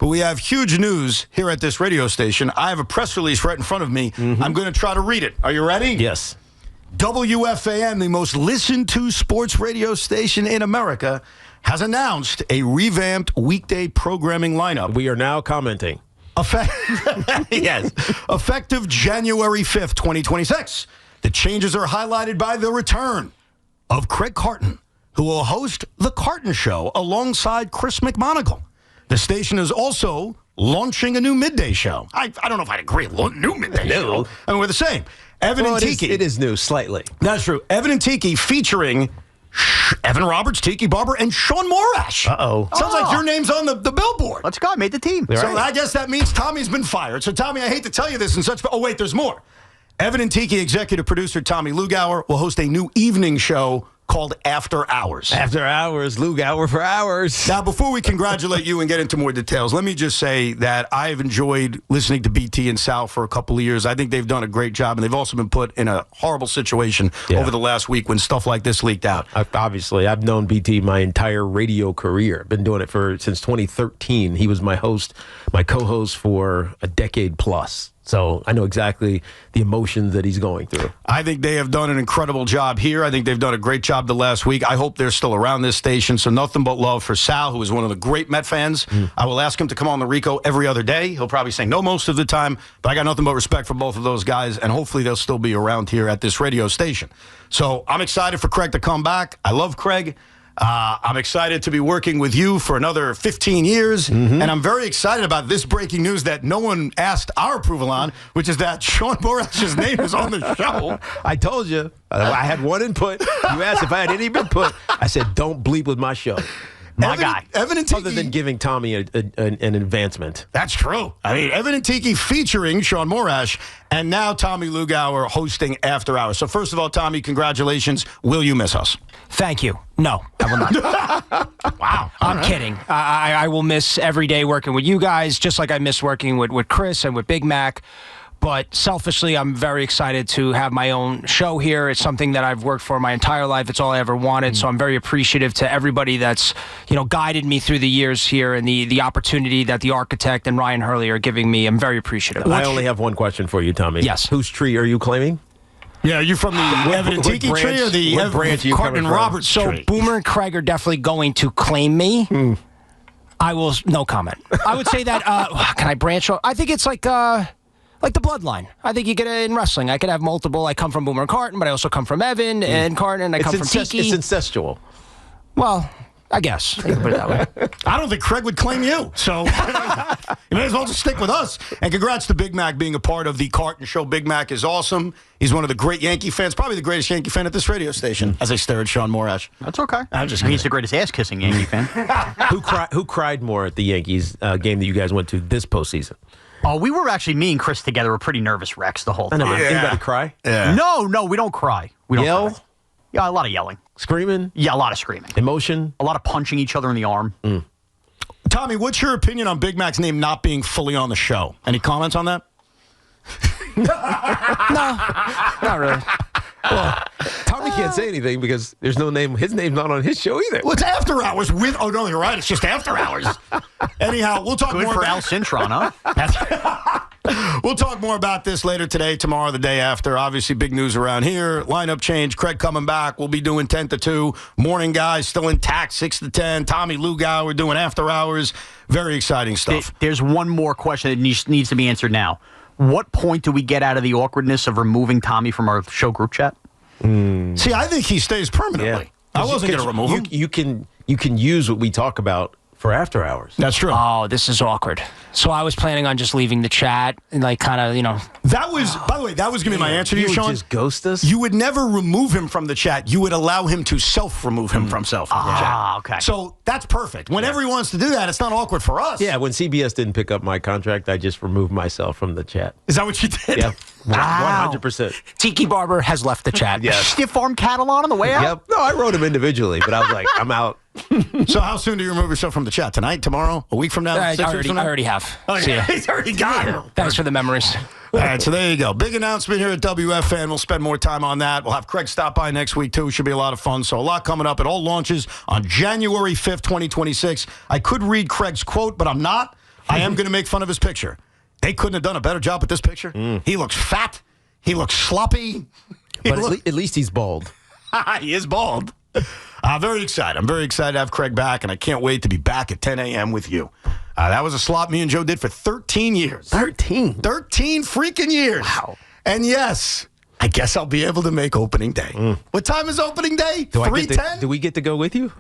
we have huge news here at this radio station. I have a press release right in front of me. I'm going to try to read it. Are you ready? Yes. WFAN, the most listened to sports radio station in America, has announced a revamped weekday programming lineup. We are now commenting. Yes. Effective January 5th, 2026. The changes are highlighted by the return of Craig Carton, who will host The Carton Show alongside Chris McMonagle. The station is also launching a new midday show. I don't know if I'd agree. New midday show. I mean, we're the same. Evan and Tiki. It is new, slightly. That's true. Evan and Tiki featuring Evan Roberts, Tiki Barber, and Sean Morash. Sounds like your name's on the billboard. Let's go. I made the team. So I guess that means Tommy's been fired. So, Tommy, I hate to tell you this in such... Oh, wait, there's more. Evan and Tiki executive producer Tommy Luger will host a new evening show called After Hours. After Hours, Luger for hours. Now, before we congratulate you and get into more details, let me just say that I have enjoyed listening to BT and Sal for a couple of years. I think they've done a great job, and they've also been put in a horrible situation over the last week when stuff like this leaked out. Obviously, I've known BT my entire radio career. Been doing it since 2013. He was my co-host for a decade plus. So I know exactly the emotions that he's going through. I think they have done an incredible job here. I think they've done a great job the last week. I hope they're still around this station. So nothing but love for Sal, who is one of the great Met fans. I will ask him to come on the Rico every other day. He'll probably say no most of the time, but I got nothing but respect for both of those guys, and hopefully they'll still be around here at this radio station. So I'm excited for Craig to come back. I love Craig. I'm excited to be working with you for another 15 years, and I'm very excited about this breaking news that no one asked our approval on, which is that Sean Morash's name is on the show. I told you. I had one input. You asked if I had any input. I said, don't bleep with my show. My guy. Evan and Tiki. Other than giving Tommy an advancement. That's true. I mean, Evan and Tiki featuring Sean Morash, and now Tommy Luger hosting After Hours. So first of all, Tommy, congratulations. Will you miss us? Thank you. No, I will not. Wow. I'm kidding. I will miss every day working with you guys, just like I miss working with Chris and with Big Mac. But selfishly, I'm very excited to have my own show here. It's something that I've worked for my entire life. It's all I ever wanted. So I'm very appreciative to everybody that's, guided me through the years here, and the opportunity that the architect and Ryan Hurley are giving me. I'm very appreciative. I only have one question for you, Tommy. Yes. Whose tree are you claiming? Yeah, are you from the Evan and Tiki tree or the Carton and Roberts tree? So Boomer and Craig are definitely going to claim me. I will, no comment. I would say that, can I branch off? I think it's like the bloodline. I think you get it in wrestling. I could have multiple. I come from Boomer and Carton, but I also come from Evan and Carton, and I come from Tiki. It's incestual. Well, I guess. You can put it that way. I don't think Craig would claim you, so you may as well just stick with us. And congrats to Big Mac being a part of the Carton Show. Big Mac is awesome. He's one of the great Yankee fans, probably the greatest Yankee fan at this radio station, as I stare at Sean Morash. That's okay. He's the greatest ass-kissing Yankee fan. Who cried more at the Yankees game that you guys went to this postseason? Oh, we were actually, me and Chris together, were pretty nervous wrecks the whole time. Anybody cry? Yeah. No, we don't cry. We don't Yell? cry. Yeah, a lot of yelling. Screaming? Yeah, a lot of screaming. Emotion? A lot of punching each other in the arm. Tommy, what's your opinion on Big Mac's name not being fully on the show? Any comments on that? No, not really. Well, Tommy can't say anything because there's no name. His name's not on his show either. Well, it's After Hours with... Oh, no, you're right. It's just After Hours. Anyhow, we'll talk Good more for about... Al Cintron, huh? We'll talk more about this later today, tomorrow, the day after. Obviously, big news around here. Lineup change. Craig coming back. We'll be doing 10 to 2. Morning guys still intact, 6 to 10. Tommy Luger, we're doing After Hours. Very exciting stuff. There's one more question that needs to be answered now. What point do we get out of the awkwardness of removing Tommy from our show group chat? See, I think he stays permanently. I wasn't going to remove him. You can use what we talk about for After Hours. That's true. Oh, this is awkward. So I was planning on just leaving the chat and That was, by the way, that was going to be my answer to you, Sean. Would just ghost us? You would never remove him from the chat. You would allow him to self-remove him from the chat. Okay. So that's perfect. Whenever he wants to do that, it's not awkward for us. Yeah, when CBS didn't pick up my contract, I just removed myself from the chat. Is that what you did? Yeah. Wow. 100%. Tiki Barber has left the chat. Yes. Stiff arm cattle on the way out? Yep. No, I wrote him individually, but I was like, I'm out. So how soon do you remove yourself from the chat? Tonight? Tomorrow? A week from now? I 6 weeks from now? already have. Oh, See ya. he's already got it. Thanks for the memories. All right, so there you go. Big announcement here at WFAN. We'll spend more time on that. We'll have Craig stop by next week, too. Should be a lot of fun. So a lot coming up. It all launches on January 5th, 2026. I could read Craig's quote, but I'm not. I am going to make fun of his picture. They couldn't have done a better job with this picture. He looks fat. He looks sloppy. But at least he's bald. He is bald. Very excited. I'm very excited to have Craig back, and I can't wait to be back at 10 a.m. with you. That was a slot me and Joe did for 13 years. 13 freaking years. Wow. And yes, I guess I'll be able to make opening day. What time is opening day? 3:10? Do we get to go with you?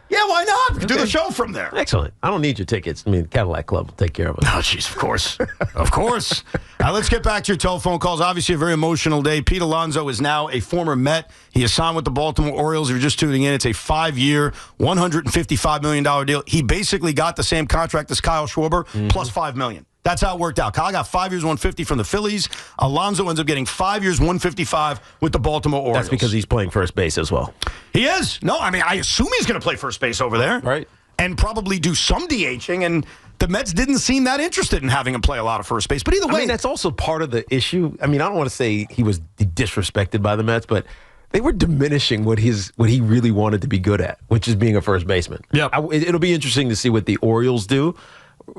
Yeah, why not? We can do the show from there. Excellent. I don't need your tickets. I mean, Cadillac Club will take care of it. Oh, jeez, of course. Of course. Let's get back to your telephone calls. Obviously, a very emotional day. Pete Alonso is now a former Met. He is signed with the Baltimore Orioles. If you're just tuning in, it's a 5-year, $155 million deal. He basically got the same contract as Kyle Schwarber, plus $5 million. That's how it worked out. Kyle got 5 years, $150 from the Phillies. Alonso ends up getting 5 years, $155 with the Baltimore Orioles. That's because he's playing first base as well. He is. No, I mean, I assume he's going to play first base over there. Right. And probably do some DHing. And the Mets didn't seem that interested in having him play a lot of first base. But either way. I mean, that's also part of the issue. I mean, I don't want to say he was disrespected by the Mets, but they were diminishing what he really wanted to be good at, which is being a first baseman. Yep. It'll be interesting to see what the Orioles do.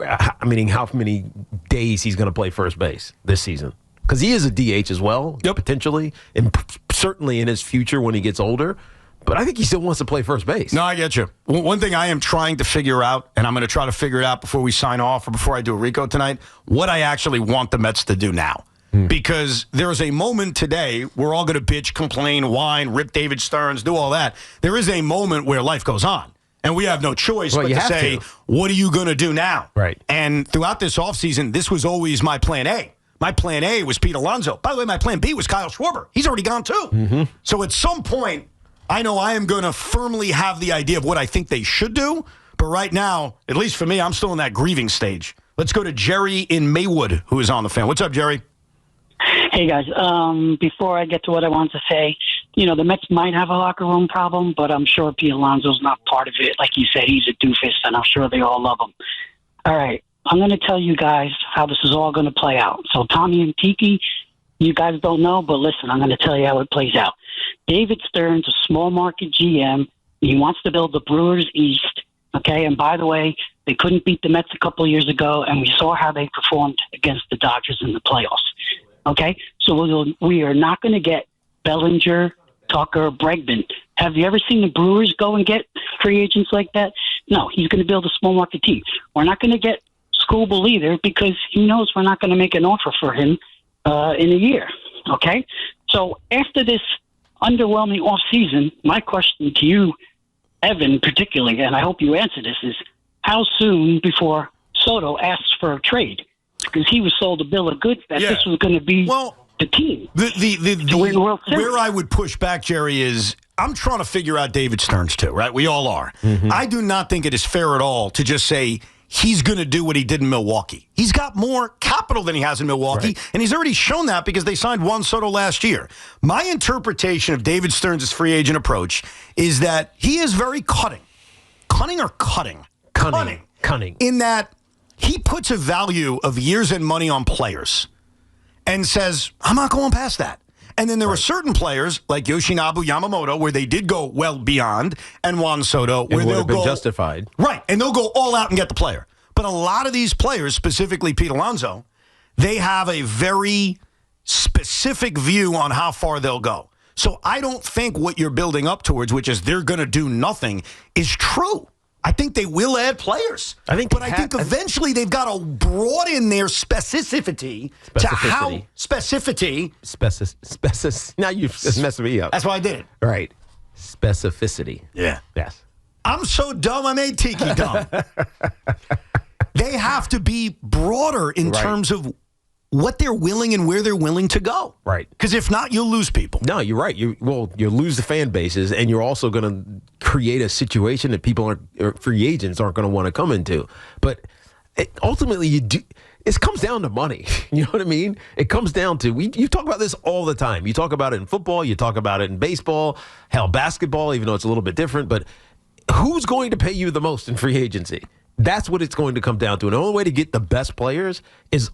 I mean, how many days he's going to play first base this season. Because he is a DH as well, potentially, and certainly in his future when he gets older. But I think he still wants to play first base. No, I get you. One thing I am trying to figure out, and I'm going to try to figure it out before we sign off or before I do a Rico tonight, what I actually want the Mets to do now. Because there's a moment today, we're all going to bitch, complain, whine, rip David Stearns, do all that. There is a moment where life goes on. And we have no choice but to say, what are you going to do now? Right. And throughout this offseason, this was always my plan A. My plan A was Pete Alonso. By the way, my plan B was Kyle Schwarber. He's already gone too. So at some point, I know I am going to firmly have the idea of what I think they should do. But right now, at least for me, I'm still in that grieving stage. Let's go to Jerry in Maywood, who is on the fan. What's up, Jerry? Hey, guys. Before I get to what I want to say, the Mets might have a locker room problem, but I'm sure Pete Alonso's not part of it. Like you said, he's a doofus, and I'm sure they all love him. All right. I'm going to tell you guys how this is all going to play out. So Tommy and Tiki, you guys don't know, but listen, I'm going to tell you how it plays out. David Stearns, a small market GM, he wants to build the Brewers East, okay? And by the way, they couldn't beat the Mets a couple of years ago, and we saw how they performed against the Dodgers in the playoffs, okay? So we are not going to get Bellinger, Tucker, Bregman. Have you ever seen the Brewers go and get free agents like that? No, he's going to build a small market team. We're not going to get Skubal either because he knows we're not going to make an offer for him in a year, okay? So after this underwhelming offseason, my question to you, Evan, particularly, and I hope you answer this, is how soon before Soto asks for a trade? Because he was sold a bill of goods that this was going to be the team. Where I would push back, Jerry, is I'm trying to figure out David Stearns too, right? We all are. I do not think it is fair at all to just say he's going to do what he did in Milwaukee. He's got more capital than he has in Milwaukee, and he's already shown that because they signed Juan Soto last year. My interpretation of David Stearns' free agent approach is that he is very cunning. Cunning or cutting? Cunning. In that he puts a value of years and money on players and says, I'm not going past that. And then there were certain players like Yoshinobu Yamamoto where they did go well beyond, and Juan Soto where they'll go justified. Right, and they'll go all out and get the player. But a lot of these players, specifically Pete Alonso, they have a very specific view on how far they'll go. So I don't think what you're building up towards, which is they're going to do nothing, is true. I think they will add players. I think eventually they've got to broaden their specificity. To how Now you've just messed me up. That's why I did it. Right. Specificity. Yeah. Yes. I'm so dumb I made Tiki dumb. They have to be broader in terms of what they're willing and where they're willing to go. Right. Because if not, you'll lose people. No, you're right. You lose the fan bases, and you're also going to create a situation that free agents aren't going to want to come into. But ultimately, it comes down to money. You know what I mean? It comes down to, you talk about this all the time. You talk about it in football. You talk about it in baseball. Hell, basketball, even though it's a little bit different. But who's going to pay you the most in free agency? That's what it's going to come down to. And the only way to get the best players is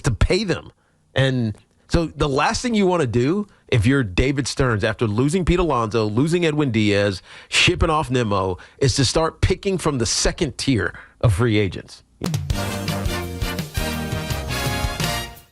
to pay them. And so the last thing you want to do if you're David Stearns after losing Pete Alonso, losing Edwin Diaz, shipping off Nimmo, is to start picking from the second tier of free agents.